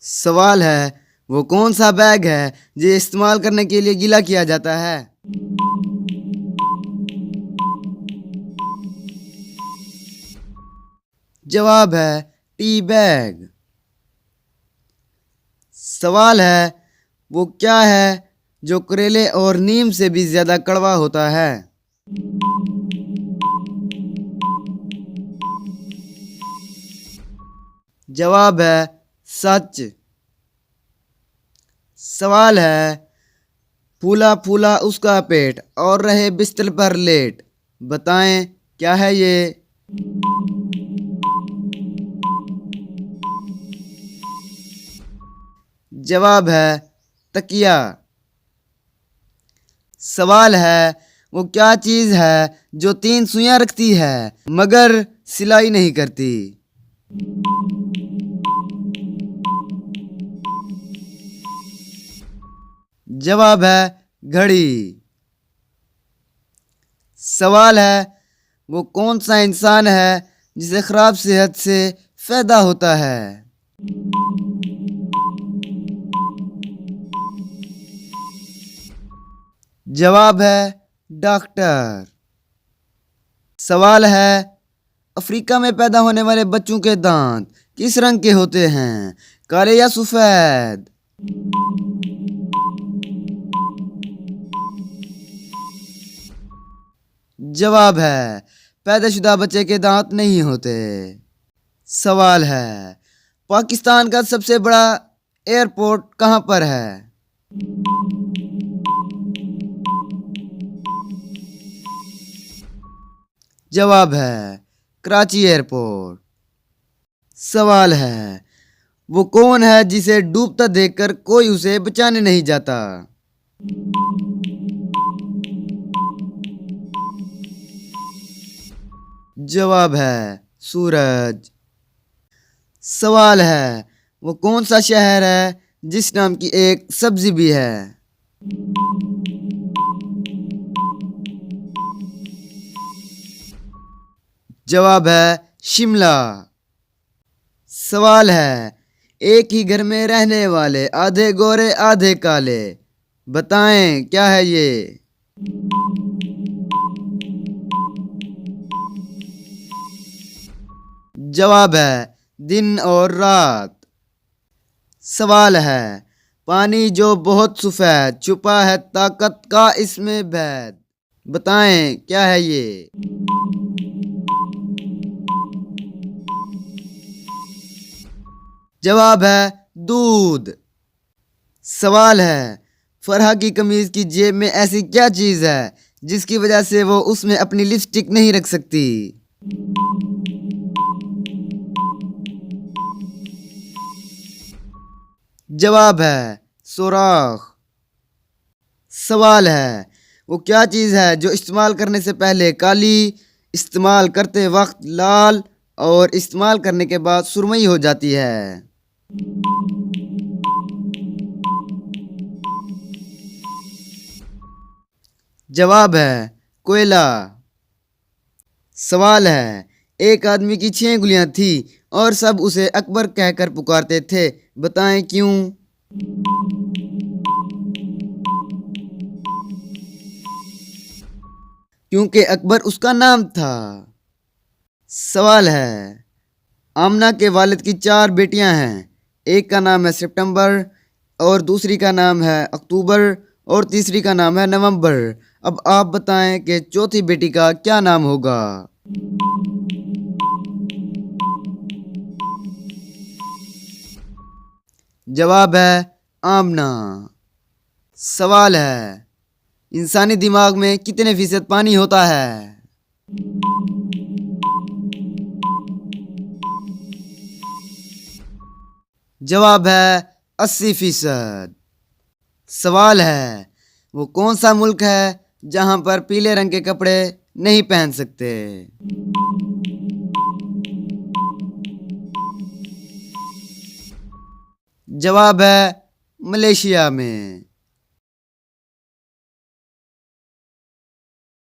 सवाल है वो कौन सा बैग है जो इस्तेमाल करने के लिए गीला किया जाता है। जवाब है टी बैग। सवाल है वो क्या है जो करेले और नीम से भी ज्यादा कड़वा होता है। जवाब है सच। सवाल है फूला फूला उसका पेट और रहे बिस्तर पर लेट, बताएं क्या है ये। जवाब है तकिया। सवाल है वो क्या चीज है जो 3 सुइयां रखती है मगर सिलाई नहीं करती। जवाब है घड़ी। सवाल है वो कौन सा इंसान है जिसे खराब सेहत से फायदा होता है। जवाब है डॉक्टर। सवाल है अफ्रीका में पैदा होने वाले बच्चों के दांत किस रंग के होते हैं, काले या सफेद। जवाब है पैदाशुदा बच्चे के दांत नहीं होते। सवाल है पाकिस्तान का सबसे बड़ा एयरपोर्ट कहाँ पर है। जवाब है कराची एयरपोर्ट। सवाल है वो कौन है जिसे डूबता देखकर कोई उसे बचाने नहीं जाता। जवाब है सूरज। सवाल है वो कौन सा शहर है जिस नाम की एक सब्जी भी है। जवाब है शिमला। सवाल है एक ही घर में रहने वाले आधे गोरे आधे काले, बताएं क्या है ये। जवाब है दिन और रात। सवाल है पानी जो बहुत सफेद छुपा है ताकत का इसमें भेद, बताएं क्या है ये। जवाब है दूध। सवाल है फरहा की कमीज की जेब में ऐसी क्या चीज है जिसकी वजह से वो उसमें अपनी लिपस्टिक नहीं रख सकती। जवाब है सुराख। सवाल है वो क्या चीज है जो इस्तेमाल करने से पहले काली, इस्तेमाल करते वक्त लाल और इस्तेमाल करने के बाद सुरमई हो जाती है। जवाब है कोयला। सवाल है एक आदमी की 6 उंगलियां थी और सब उसे अकबर कहकर पुकारते थे, बताएं क्यों। क्योंकि अकबर उसका नाम था। सवाल है आमना के वालिद की 4 बेटियां हैं, एक का नाम है सितंबर और दूसरी का नाम है अक्टूबर और तीसरी का नाम है नवंबर। अब आप बताएं कि चौथी बेटी का क्या नाम होगा। जवाब है आमना। सवाल है इंसानी दिमाग में कितने फीसद पानी होता है। जवाब है 80%। सवाल है वो कौन सा मुल्क है जहां पर पीले रंग के कपड़े नहीं पहन सकते। जवाब है मलेशिया में।